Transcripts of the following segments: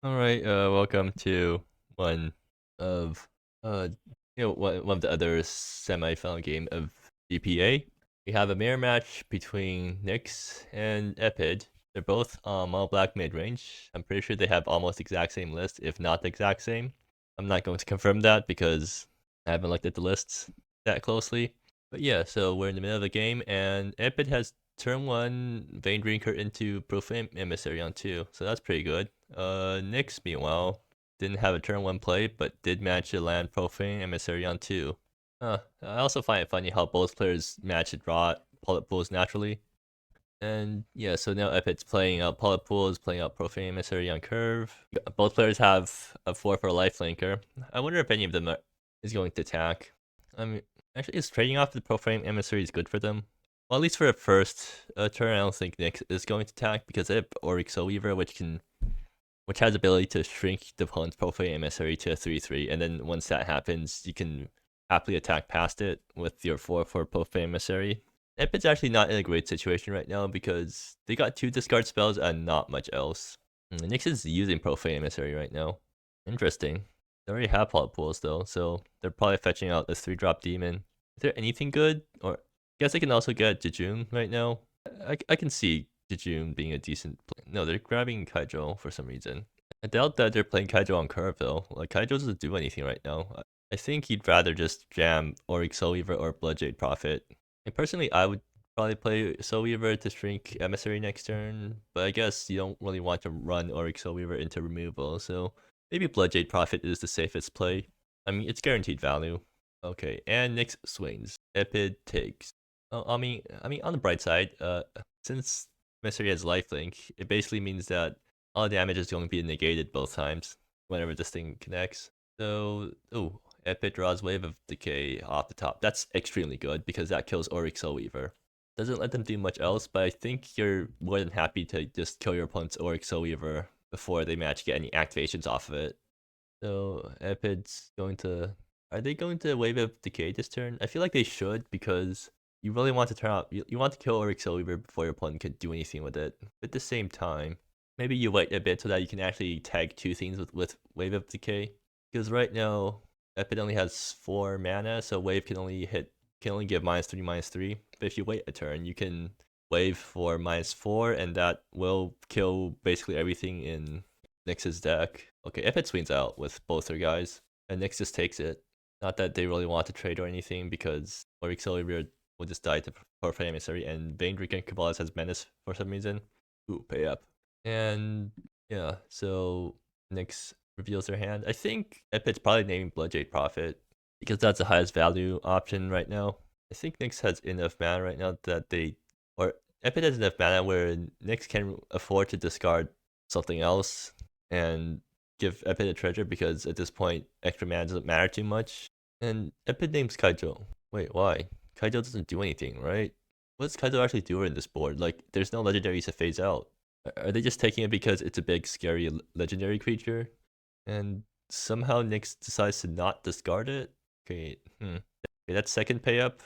All right, welcome to one of one of the other semi-final game of GPA. We have a mirror match between Nyx and Epid. They're both all black mid-range. I'm pretty sure they have almost exact same list, if not the exact same. I'm not going to confirm that because I haven't looked at the lists that closely. But yeah, so we're in the middle of the game, and Epid has turn 1 Vein Drinker into Profane Emissary on 2, so that's pretty good. Nyx, meanwhile, didn't have a turn 1 play, but did manage to land Profane Emissary on 2. I also find it funny how both players match at draw Polyp Pools naturally. And yeah, so now Epid's playing out Polyp Pools, playing out Profane Emissary on curve. Both players have a 4 for a lifelinker. I wonder if any of them is going to attack. I mean, actually, is trading off the Profane Emissary is good for them? Well, at least for a first turn, I don't think Nyx is going to attack because they have Auric Soul Weaver, which has ability to shrink the opponent's Profane Emissary to a 3/3, and then once that happens, you can happily attack past it with your 4/4 Profane Emissary. Epid's actually not in a great situation right now because they got 2 discard spells and not much else. Nyx is using Profane Emissary right now. Interesting. They already have Polyp Pools though, so they're probably fetching out this 3-drop demon. Is there anything good? Or I guess I can also get Jejune right now. I can see Jejune being a decent play. No, they're grabbing Kaijo for some reason. I doubt that they're playing Kaijo on curve though. Like Kaijo doesn't do anything right now. I think he'd rather just jam Auric Soul Weaver or Bloodjade Prophet. And personally, I would probably play Soul Weaver to shrink Emissary next turn, but I guess you don't really want to run Auric Soul Weaver into removal, so maybe Bloodjade Prophet is the safest play. I mean, it's guaranteed value. Okay, and Nyx swings. Epid takes. Oh, I mean, on the bright side, since Emissary has lifelink, it basically means that all damage is going to be negated both times whenever this thing connects. So, oh, Epid draws Wave of Decay off the top. That's extremely good because that kills Auric Soul Weaver. Doesn't let them do much else, but I think you're more than happy to just kill your opponent's Auric Soul Weaver before they manage to get any activations off of it. So Epid's going to... Are they going to Wave of Decay this turn? I feel like they should because you really want to turn out... You want to kill Auric Soul Weaver before your opponent can do anything with it. But at the same time, maybe you wait a bit so that you can actually tag 2 things with Wave of Decay. Because right now, Epid only has 4 mana, so Wave can only give -3, -3. But if you wait a turn, you can Wave for -4, and that will kill basically everything in Nyx's deck. Okay, Epid swings out with both their guys, and Nyx just takes it. Not that they really want to trade or anything, because Auric Soul Weaver will just die to Profane Emissary, and Vein Drinker Cabalist has Menace for some reason. Ooh, pay up. And yeah, so Nyx reveals their hand. I think Epid's probably naming Bloodjade Prophet because that's the highest value option right now. I think Nyx has enough mana right now that or Epid has enough mana where Nyx can afford to discard something else and give Epid a treasure because at this point extra mana doesn't matter too much. And Epid names Kaijo. Wait, why? Kaijo doesn't do anything, right? What does Kaijo actually do in this board? Like, there's no legendaries to phase out. Are they just taking it because it's a big, scary legendary creature? And somehow Nyx decides to not discard it? Okay, okay, that's second pay up.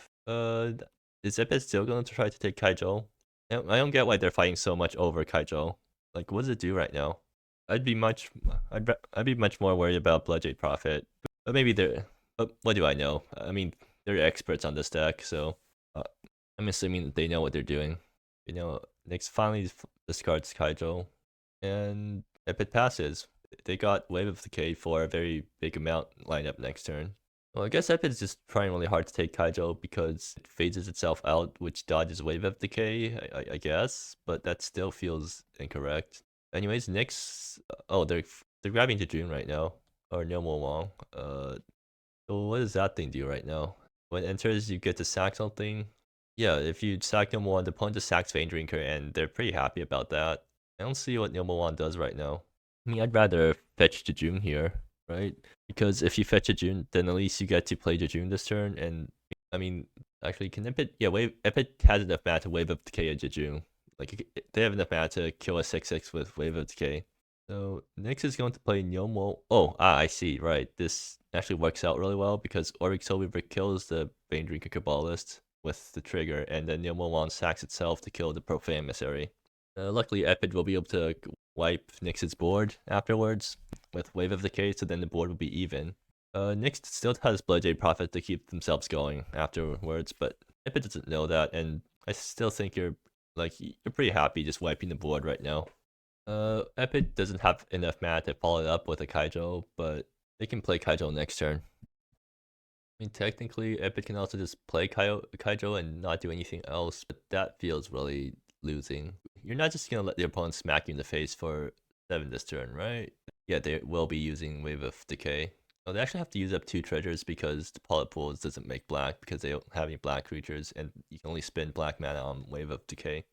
Is Epid still going to try to take Kaijo? I don't get why they're fighting so much over Kaijo. Like, what does it do right now? I'd be much more worried about Bloodjade Prophet. But maybe they're... But what do I know? I mean, they're experts on this deck, so... I'm assuming they know what they're doing. You know, Nyx finally discards Kaijo, and Epid passes. They got Wave of Decay for a very big amount lined up next turn. Well, I guess Epid's just trying really hard to take Kaijo because it phases itself out, which dodges Wave of Decay, I guess, but that still feels incorrect. Anyways, Nyx... Oh, they're grabbing Jejune right now, or No More Wong. So what does that thing do right now? When it enters, you get to sack something. Yeah, if you sack Number 1, the opponent just sacks Vein Drinker, and they're pretty happy about that. I don't see what Number 1 does right now. I mean, I'd rather fetch Jejune here, right? Because if you fetch Jejune, then at least you get to play Jejune this turn, and I mean, actually, can Epid... Yeah, Epid has enough mana to Wave of Decay a Jejune. Like, they have enough mana to kill a 6/6 with Wave of Decay. So, Nyx is going to play Nyomo... Oh, I see, right. This actually works out really well because Auric Soul Weaver kills the Vein Drinker Cabalist with the trigger, and then Nyomo sacks itself to kill the Profane Emissary. Luckily, Epid will be able to wipe Nyx's board afterwards with Wave of Decay, so then the board will be even. Nyx still has Bloodjade Prophet to keep themselves going afterwards, but Epid doesn't know that, and I still think you're pretty happy just wiping the board right now. Epid doesn't have enough mana to follow it up with a Kaijo, but they can play Kaijo next turn. I mean, technically, Epid can also just play Kaijo and not do anything else, but that feels really losing. You're not just gonna let the opponent smack you in the face for 7 this turn, right? Yeah, they will be using Wave of Decay. Oh, they actually have to use up 2 treasures because the Polyp Pools doesn't make black because they don't have any black creatures, and you can only spend black mana on Wave of Decay.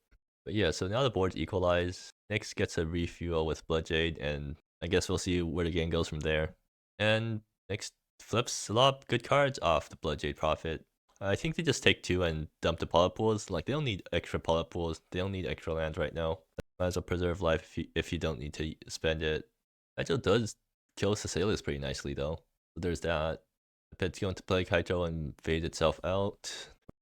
But yeah, so now the board's equalized. Nyx gets a refuel with Bloodjade, and I guess we'll see where the game goes from there. And Nyx flips a lot of good cards off the Bloodjade Prophet. I think they just take 2 and dump the Polyp Pools. Like, they don't need extra Polyp Pools. They don't need extra lands right now. Might as well preserve life if you don't need to spend it. Kaijo does kill Cecilius pretty nicely, though. So there's that. Epid's going to play Kaijo and fade itself out,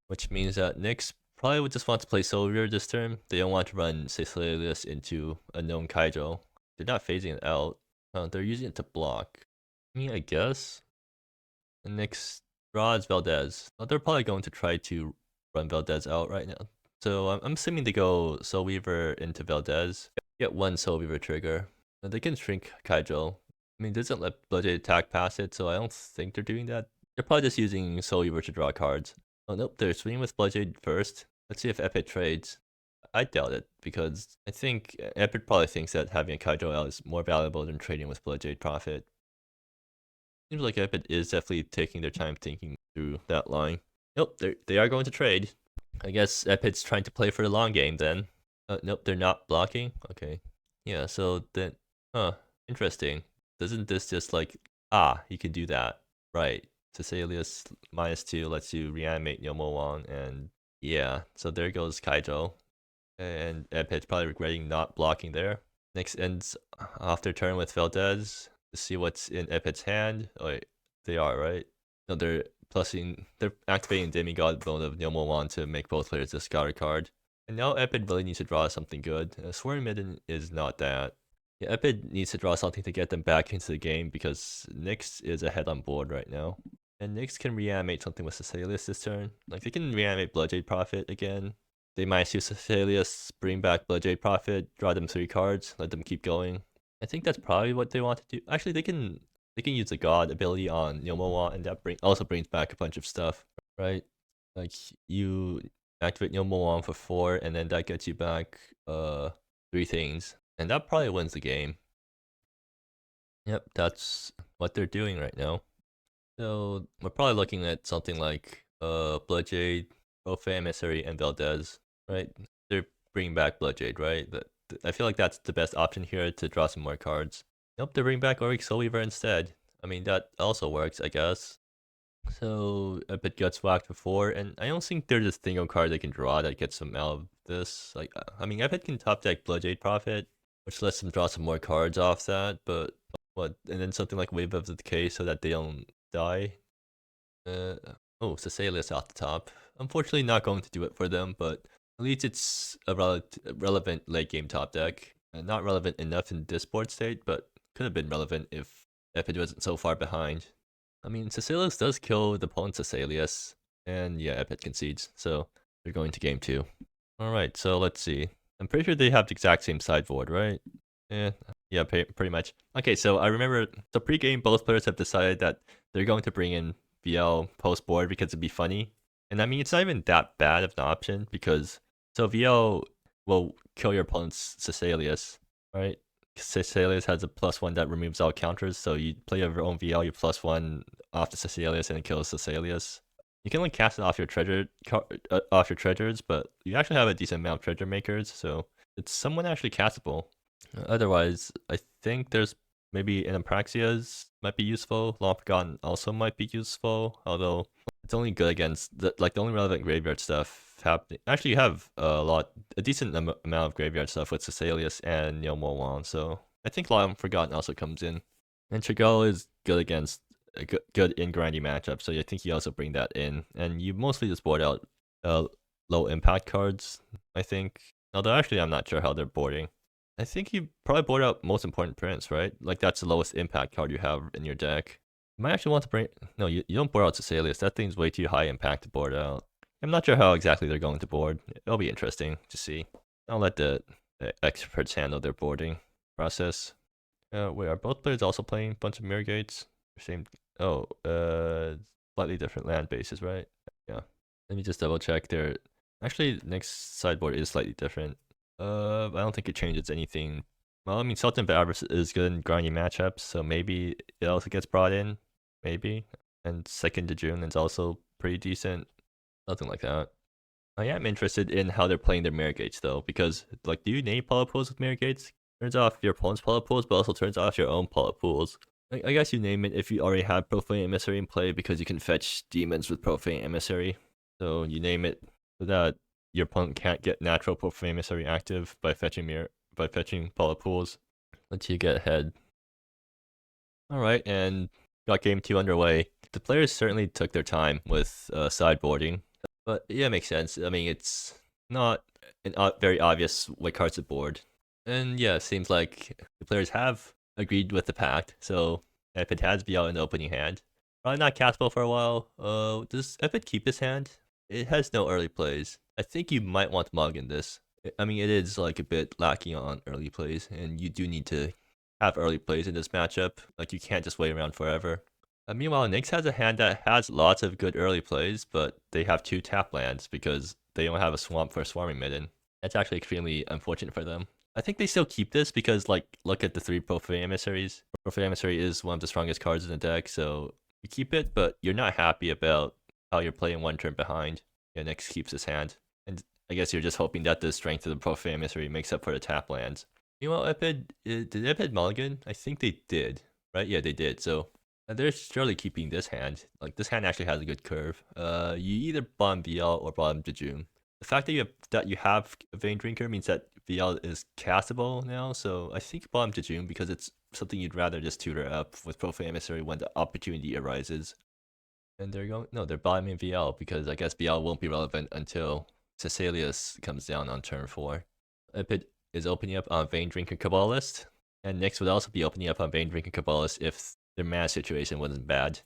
which means that Nyx probably would just want to play Soul Reaver this turn. They don't want to run Cecilius into a known Kaijo. They're not phasing it out. They're using it to block. I mean, I guess. And Nyx draws Valdez. Well, they're probably going to try to run Valdez out right now. So I'm assuming they go Soul Weaver into Valdez. Get 1 Soul Weaver trigger. They can shrink Kaijo. I mean, it doesn't let Bloodjade attack past it, so I don't think they're doing that. They're probably just using Soul Weaver to draw cards. Oh, nope, they're swinging with Bloodjade first. Let's see if Epid trades. I doubt it, because I think Epid probably thinks that having a Kaijo out is more valuable than trading with Bloodjade Prophet. Seems like Epid is definitely taking their time thinking through that line. Nope, they are going to trade. I guess Epid's trying to play for the long game then. Nope, they're not blocking. Okay. Yeah, so then, interesting. Doesn't this just like, you can do that. Right. Cecilius -2 lets you reanimate Yomo-Wan, and yeah, so there goes Kaijo. And Epid's probably regretting not blocking there. Next ends off their turn with Valdez to see what's in Epid's hand. Oh wait, they are, right? No, they're activating Demigod Bone of Yomo-Wan to make both players discard a card. And now Epid really needs to draw something good. Swarming Midden is not that. Yeah, Epid needs to draw something to get them back into the game because Nyx is ahead on board right now. And Nyx can reanimate something with Cecilius this turn. Like, they can reanimate Bloodjade Prophet again. They might use Cecilius, bring back Bloodjade Prophet, draw them 3 cards, let them keep going. I think that's probably what they want to do. Actually, they can use the God ability on Yomo-Wan, and that also brings back a bunch of stuff, right? Like, you activate Yomo-Wan for 4, and then that gets you back 3 things. And that probably wins the game. Yep, that's what they're doing right now. So we're probably looking at something like Bloodjade, Profane Emissary, and Valdez, right? They're bringing back Bloodjade, right? I feel like that's the best option here to draw some more cards. Nope, they're bringing back Auric Soul Weaver instead. I mean, that also works, I guess. So Epid gets whacked before, and I don't think there's a single card they can draw that gets them out of this. Like, I mean, Epid can top deck Bloodjade Prophet, which lets them draw some more cards off that, but what? And then something like Wave of the Decay so that they don't die. Oh, Cecilius off the top. Unfortunately, not going to do it for them, but at least it's a relevant late game top deck. Not relevant enough in this board state, but could have been relevant if Epid wasn't so far behind. I mean, Cecilius does kill the opponent Cecilius, and yeah, Epid concedes, so they're going to game 2. Alright, so let's see. I'm pretty sure they have the exact same sideboard, right? Yeah, pretty much. Okay, so I remember, so pre-game, both players have decided that they're going to bring in VL post-board because it'd be funny. And I mean, it's not even that bad of an option because, so VL will kill your opponent's Cecilius, right? Cecilius has a +1 that removes all counters, so you play your own VL, you +1 off the Cecilius and it kills Cecilius. You can only cast it off your treasures, but you actually have a decent amount of treasure makers, so it's somewhat actually castable. Otherwise, I think there's maybe an Apraxias might be useful. Long Forgotten also might be useful, although it's only good against the only relevant graveyard stuff happening. Actually, you have a decent amount of graveyard stuff with Cecilius and Yomo-Wan, so I think Long Forgotten also comes in. And Chagall is good against good in grindy matchups, so I think you also bring that in. And you mostly just board out low impact cards, I think. Although actually I'm not sure how they're boarding. I think you probably board out most important prince, right? Like that's the lowest impact card you have in your deck. You might actually want to bring. No, you don't board out Cecilius. That thing's way too high impact to board out. I'm not sure how exactly they're going to board. It'll be interesting to see. I'll let the experts handle their boarding process. Wait, are both players also playing a bunch of mirror gates? Same. Oh, slightly different land bases, right? Yeah. Let me just double check. There. Actually, next sideboard is slightly different. I don't think it changes anything. Well, I mean, Sultan Avarice is good in grindy matchups, so maybe it also gets brought in. Maybe. And second to June is also pretty decent. Something like that. I am interested in how they're playing their mirror gates though, because like, do you name power pools with mirror gates? Turns off your opponent's power pools, but also turns off your own power pools. I guess you name it if you already have Profane Emissary in play because you can fetch demons with Profane Emissary. So you name it so that your opponent can't get natural Profane Emissary active by fetching power pools. Let you get ahead. Alright, and got game 2 underway. The players certainly took their time with sideboarding. But yeah, it makes sense. I mean, it's not an very obvious white cards to board. And yeah, it seems like the players have agreed with the pact. So Epid has be out in the opening hand. Probably not castable for a while. Does Epid keep this hand? It has no early plays. I think you might want to mulligan this. I mean, it is like a bit lacking on early plays, and you do need to have early plays in this matchup. Like you can't just wait around forever. Meanwhile, Nyx has a hand that has lots of good early plays, but they have 2 tap lands because they don't have a swamp for a Swarming Midden. That's actually extremely unfortunate for them. I think they still keep this because, like, look at the 3 Profane Emissaries. Profane Emissary is one of the strongest cards in the deck, so you keep it, but you're not happy about how you're playing 1 turn behind. Yeah, Nyx keeps his hand. And I guess you're just hoping that the strength of the Profane Emissary makes up for the tap lands. Meanwhile, Epid, did Epid mulligan? I think they did, right? Yeah, they did, so they're surely keeping this hand. Like, this hand actually has a good curve. You either bottom VL or bottom Jejune. The fact that you have a Vein Drinker means that VL is castable now, so I think bottom Jejune because it's something you'd rather just tutor up with Profane Emissary when the opportunity arises. And they're bottoming VL because I guess VL won't be relevant until Cecilius comes down on turn 4. Epid is opening up on Vein Drinker Kabbalist, and Nyx would also be opening up on Vein Drinker Kabbalist if their mana situation wasn't bad.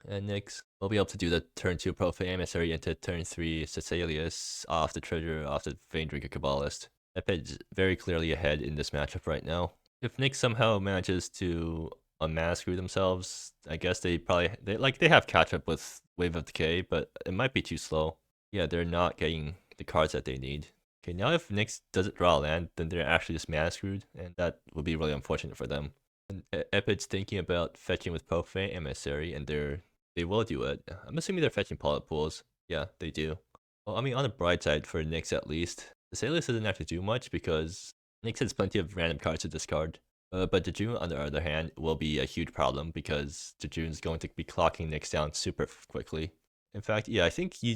And Nyx will be able to do the turn 2 Profane Emissary into turn 3 Cecilius off the treasure, off the Vein Drinker Kabbalist. Epid's very clearly ahead in this matchup right now. If Nyx somehow manages to unmana screw themselves, I guess they have catch up with Wave of Decay, but it might be too slow. Yeah, they're not getting the cards that they need. Okay, now if Nyx doesn't draw a land, then they're actually just mana screwed, and that would be really unfortunate for them. And Epid's thinking about fetching with Profane Emissary, and they will do it. I'm assuming they're fetching Polyp Pools. Yeah, they do. Well, I mean, on the bright side for Nyx at least, the Cecilius doesn't have to do much because Nyx has plenty of random cards to discard. But Jejune, on the other hand, will be a huge problem because Jejune's going to be clocking Nyx down super quickly. In fact, yeah, I think you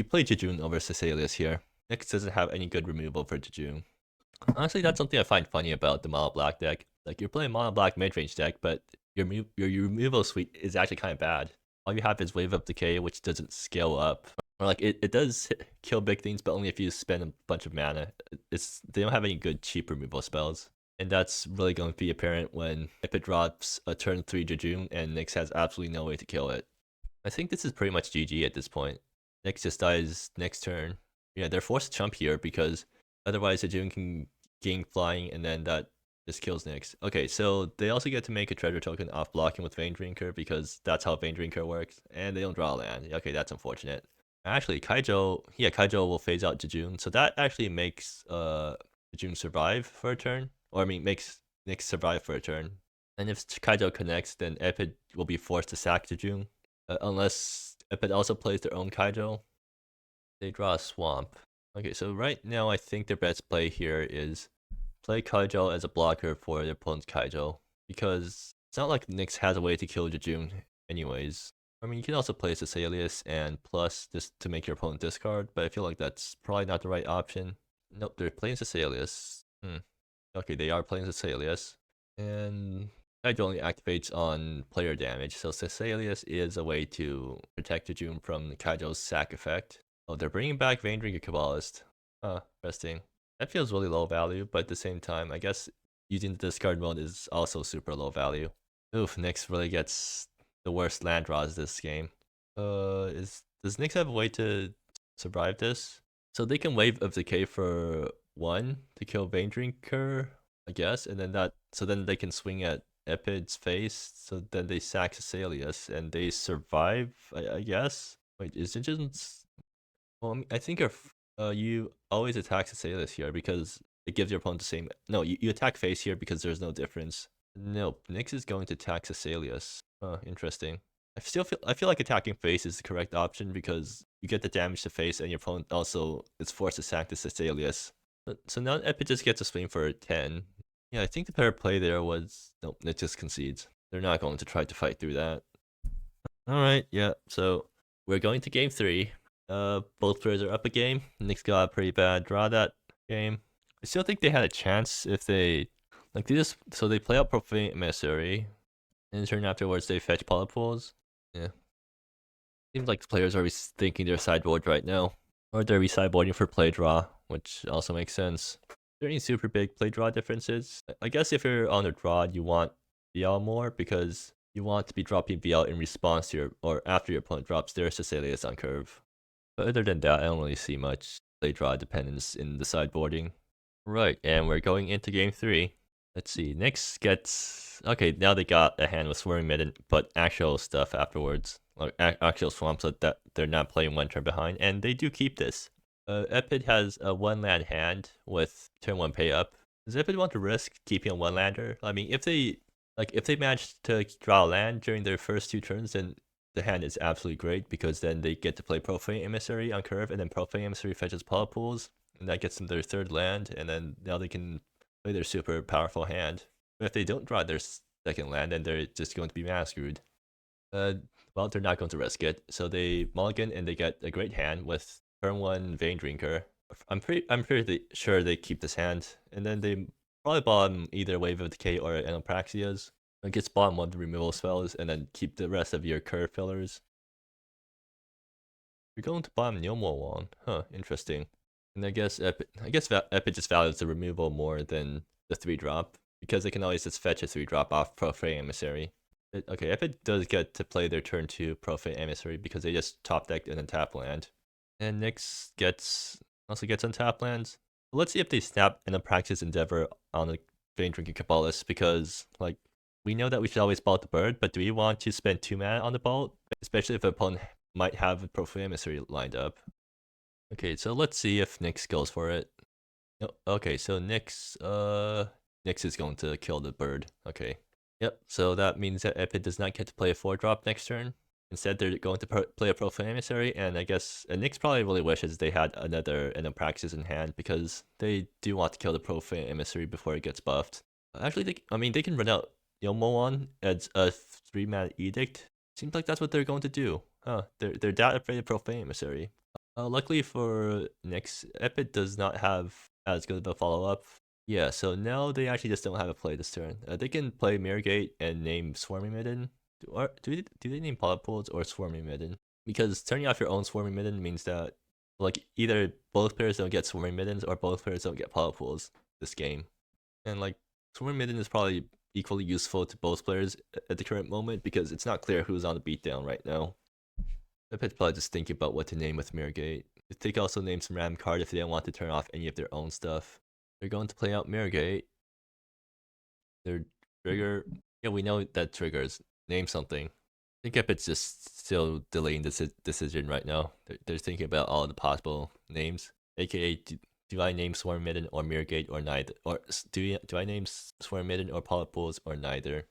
play Jejune over Cecilius here. Nyx doesn't have any good removal for Jejune. Honestly, that's something I find funny about the mono black deck. Like, you're playing mono black midrange deck, but your removal suite is actually kind of bad. All you have is Wave of Decay, which doesn't scale up. Or like, it does kill big things, but only if you spend a bunch of mana. They don't have any good cheap removal spells. And that's really going to be apparent when Epid drops a turn 3 Jejune and Nyx has absolutely no way to kill it. I think this is pretty much GG at this point. Nyx just dies next turn. Yeah, they're forced to chump here because otherwise Jejune can gain flying and then that just kills Nyx. Okay, so they also get to make a treasure token off blocking with Vein Drinker because that's how Vein Drinker works. And they don't draw land. Okay, that's unfortunate. Actually, Kaijo will phase out Jejune. So that actually makes Jejune survive for a turn. Or I mean, makes Nyx survive for a turn. And if Kaijo connects, then Epid will be forced to sack Jejune. Unless Epid also plays their own Kaijo. They draw a swamp. Okay, so right now I think their best play here is play Kaijo as a blocker for their opponent's Kaijo. Because it's not like Nyx has a way to kill Jejune anyways. I mean, you can also play Cecilius and plus just to make your opponent discard, but I feel like that's probably not the right option. Nope, they're playing Cecilius. Okay, they are playing Cecilius. And Kaijo only activates on player damage, so Cecilius is a way to protect Jejune from Kaijo's sack effect. Oh, they're bringing back Vein Drinker Kabbalist. Interesting. That feels really low value, but at the same time, I guess using the discard mode is also super low value. Oof, Nyx really gets the worst land draws this game. Does Nyx have a way to survive this? So they can Wave of Decay for 1 to kill Vein Drinker, I guess, and then they can swing at Epid's face, so then they sack Cecilius, and they survive, I guess? Wait, is it just... Well, I think you always attack Cecilius here because it gives your opponent the same... No, you attack face here because there's no difference. Nope, Nyx is going to attack Cecilius. Interesting. I feel like attacking face is the correct option because you get the damage to face and your opponent also is forced to sack the Cecilius. So now Epid just gets a swing for 10. Yeah, I think the better play there was... Nope, it just concedes. They're not going to try to fight through that. Alright, yeah, so we're going to game 3. Both players are up a game. Nyx got a pretty bad draw that game. I still think they had a chance if they... Like, they play out Profane Emissary, and in turn afterwards they fetch Polypools. Yeah. Seems like the players are rethinking their sideboard right now. Or they're resideboarding for play draw, which also makes sense. Are there any super big play draw differences? I guess if you're on a draw, you want BL more because you want to be dropping BL in response to or after your opponent drops their Cecilius on curve. But other than that, I don't really see much play draw dependence in the sideboarding. Right, and we're going into game 3. Let's see, Nyx gets... Okay, now they got a hand with Swarming Midden, but actual stuff afterwards. Like actual swamps so that they're not playing 1 turn behind, and they do keep this. Epid has a 1 land hand with turn 1 pay up. Does Epid want to risk keeping a 1 lander? I mean, if they manage to draw a land during their first 2 turns, then the hand is absolutely great because then they get to play Profane Emissary on curve, and then Profane Emissary fetches Polypools, and that gets them their 3rd land, and then now they can play their super powerful hand. But if they don't draw their 2nd land, then they're just going to be mana screwed. Well, they're not going to risk it, so they mulligan and they get a great hand with turn 1 Vein Drinker. I'm pretty sure they keep this hand, and then they probably bottom either Wave of Decay or Enopraxias. It gets bottom 1 of the removal spells, and then keep the rest of your curve fillers. You're going to bottom Neomo one, huh? Interesting. And I guess Epid just values the removal more than the 3-drop because they can always just fetch a 3-drop off Profane Emissary. Okay, Epid does get to play their turn 2 Profane Emissary because they just top decked and untap land. And Nyx also gets untap lands. But let's see if they snap Enopraxias Endeavor on the Vein Drinking Cabalists because, like, we know that we should always bolt the bird, but do we want to spend 2 mana on the bolt? Especially if an opponent might have a Profane Emissary lined up. Okay, so let's see if Nyx goes for it. No, okay, so Nyx is going to kill the bird. Okay. Yep, so that means that Epid does not get to play a 4-drop next turn. Instead, they're going to play a Profane Emissary, and I guess Nyx probably really wishes they had another Enopraxis in hand because they do want to kill the Profane Emissary before it gets buffed. Actually, they can run out Yomoon as a 3-mana Edict. Seems like that's what they're going to do. Huh, they're that afraid of Profane Emissary. Luckily for Nyx, Epid does not have as good of a follow-up. Yeah, so now they actually just don't have a play this turn. They can play Mirrorgate and name Swarming Midden. Do they name Polypools or Swarming Midden? Because turning off your own Swarming Midden means that like either both players don't get Swarming Middens or both players don't get Polypools this game. And like Swarming Midden is probably equally useful to both players at the current moment because it's not clear who's on the beatdown right now. Epid's probably just thinking about what to name with Mirrorgate. They could also name some random card if they don't want to turn off any of their own stuff. They're going to play out Mirrorgate. Their trigger... Yeah, we know that triggers. Name something. I think Epid's just still delaying this decision right now. They're thinking about all the possible names. AKA, do I name Swarm Midden or Mirrorgate or neither? Or do I name Swarm Midden or Polypools or neither?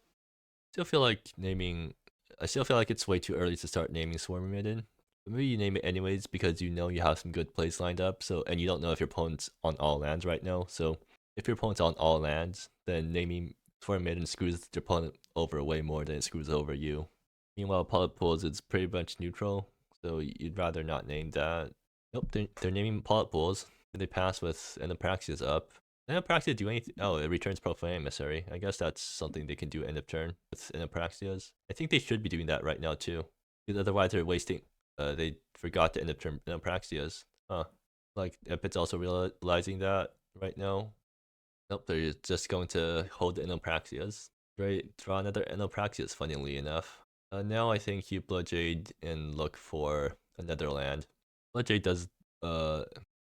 I still feel like it's way too early to start naming Swarm Midden. But maybe you name it anyways because you know you have some good plays lined up. And you don't know if your opponent's on all lands right now. So if your opponent's on all lands, then naming Swarm Midden screws your opponent over way more than it screws over you. Meanwhile, Polypools is pretty much neutral, so you'd rather not name that. Nope, they're naming Polypools. They pass with Enopraxias up. Enopraxia do anything? Oh, it returns Profane Emissary. I guess that's something they can do end of turn with Enopraxias. I think they should be doing that right now too, because otherwise they're wasting. They forgot to end of turn Enopraxias. Huh? Like Epid's also realizing that. right now. Nope, they're just going to hold the Inopraxias. Right, draw another Inopraxias, funnily enough. Now I think you Bloodjade and look for another land. Bloodjade does,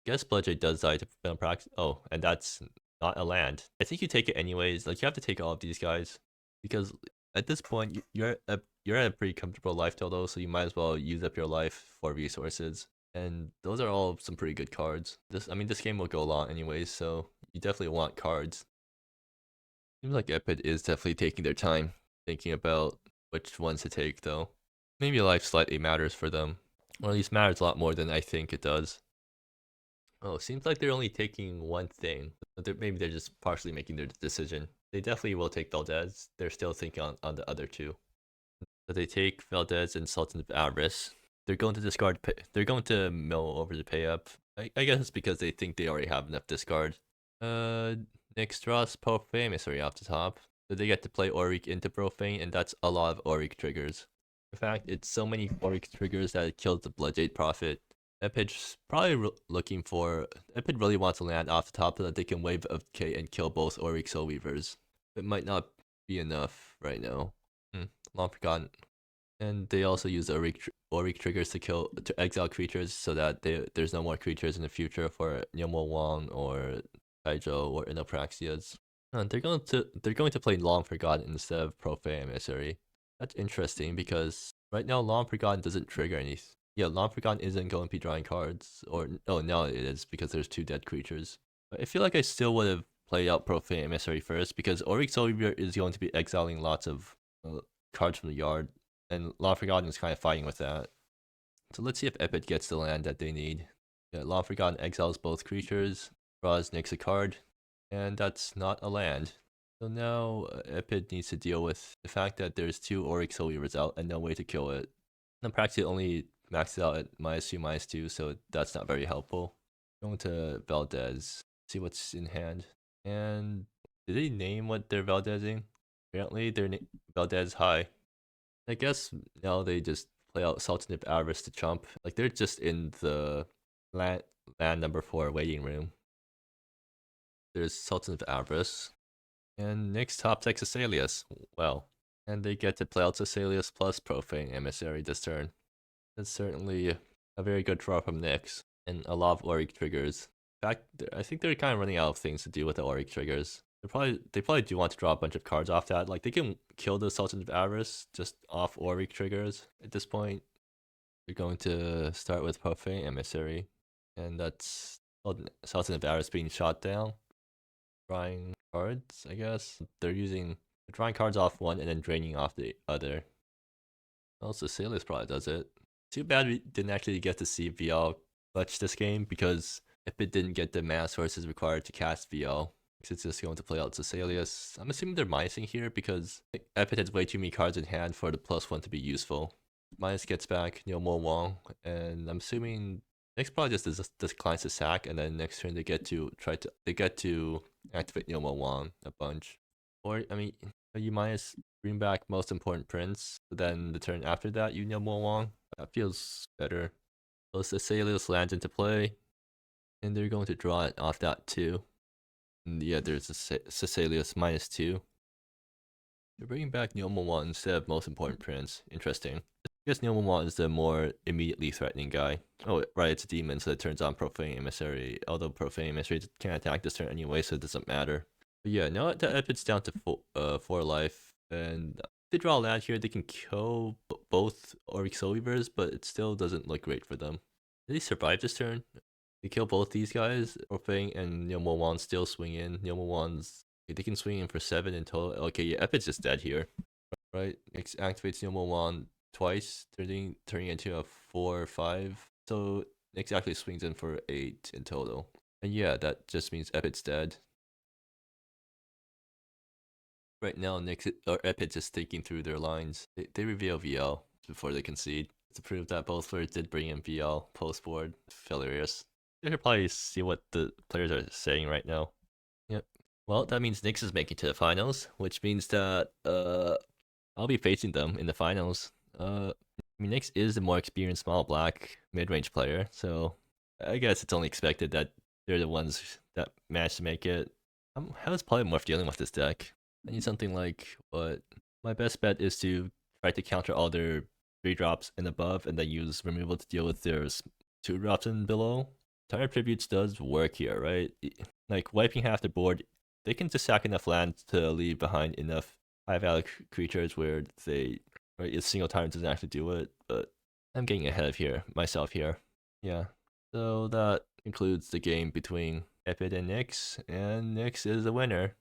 guess Bloodjade does die to Inopraxias. Oh, and that's not a land. I think you take it anyways. Like, you have to take all of these guys. Because at this point, you're at a pretty comfortable life total, so you might as well use up your life for resources. And those are all some pretty good cards. This game will go long anyways, so you definitely want cards. Seems like Epid is definitely taking their time, thinking about which ones to take though. Maybe life slightly matters for them. Or at least matters a lot more than I think it does. Oh, seems like they're only taking one thing. Maybe they're just partially making their decision. They definitely will take Valdez. They're still thinking on the other two. So they take Valdez and Sultan of Avarice. They're going to discard. They're going to mill over the pay up. I guess it's because they think they already have enough discard. Next draws Profane Emissary off the top. So they get to play Auric into Profane, and that's a lot of Auric triggers. In fact, it's so many Auric triggers that it kills the Bloodjade Prophet. Epid's probably looking for. Epid really wants to land off the top so that they can wave of K and kill both Auric Soul Weavers. It might not be enough right now. Long forgotten. And they also use Auric triggers to exile creatures so that there's no more creatures in the future for Nyomo Wong or Kaijo or Inopraxias. They're going to play Long Forgotten instead of Profane Emissary. That's interesting because right now Long Forgotten doesn't trigger anything. Yeah, Long Forgotten isn't going to be drawing cards, or oh no, it is because there's 2 dead creatures. But I feel like I still would have played out Profane Emissary first because Auric Soul Weaver is going to be exiling lots of cards from the yard, and Long Forgotten is kind of fighting with that. So let's see if Epid gets the land that they need. Yeah, Long Forgotten exiles both creatures, draws Nyx a card, and that's not a land. So now Epid needs to deal with the fact that there's 2 Auric Soul Weavers out and no way to kill it. And practically only maxed out at -2/-2, so that's not very helpful. Going to Valdez, see what's in hand. And did they name what they're Valdezing? Apparently they're Valdez High. I guess now they just play out Sultan of Avarice to chump. Like, they're just in the land number 4 waiting room. There's Sultan of Avarice. And next top decks Asalius. Well, and they get to play out Asalius plus Profane Emissary this turn. That's certainly a very good draw from Nyx. And a lot of Auric triggers. In fact, I think they're kind of running out of things to do with the Auric triggers. They probably do want to draw a bunch of cards off that. Like, they can kill the Sultan of Avarice just off Auric triggers at this point. They're going to start with Profane Emissary. And that's Sultan of Avarice being shot down. Drawing cards, I guess. They're drawing cards off one and then draining off the other. Also, Asalius probably does it. Too bad we didn't actually get to see VL clutch this game because Epid didn't get the mana sources required to cast VL. It's just going to play out Asalius. I'm assuming they're minusing here because Epid has way too many cards in hand for the +1 to be useful. Minus gets back Nyomo Wong, and I'm assuming next probably just declines to sack, and then next turn they get to activate Nyomo Wong a bunch. Or you minus bring back most important prince, but then the turn after that you Nyomo Wong. That feels better. So Asalius lands into play, and they're going to draw it off that too. And yeah, there's a Asalius -2. They're bringing back Nyomo Wong instead of most important prince. Interesting. I guess Nyomo Wong is the more immediately threatening guy. Oh, right, it's a demon, so it turns on Profane Emissary. Although Profane Emissary can't attack this turn anyway, so it doesn't matter. But yeah, now that Epid's down to 4 life, and if they draw a land here, they can kill both Auric Soul Weavers, but it still doesn't look great for them. Did they survive this turn? They kill both these guys, Profane and Nyomo Wong still swing in. Nyomo Wong's they can swing in for 7 in total. Okay, yeah, Epid's just dead here. Right? It activates Nyomo Wong twice, turning into a 4/5. So Nyx actually swings in for 8 in total. And yeah, that just means Epid's dead. Right now, Epid's just thinking through their lines. They reveal VL before they concede to prove that both players did bring in VL post board. Hilarious. You should probably see what the players are saying right now. Yep. Well, that means Nyx is making to the finals, which means that I'll be facing them in the finals. Nyx is the more experienced small black mid-range player, so I guess it's only expected that they're the ones that managed to make it. I was polymorph dealing with this deck. I need something like what? My best bet is to try to counter all their 3-drops and above, and then use removal to deal with their 2-drops and below. Tire Tributes does work here, right? Like wiping half the board, they can just sack enough land to leave behind enough high-value creatures where they, right, a single tyrant doesn't actually do it. But I'm getting ahead of myself here. Yeah. So that concludes the game between Epid and Nyx is the winner.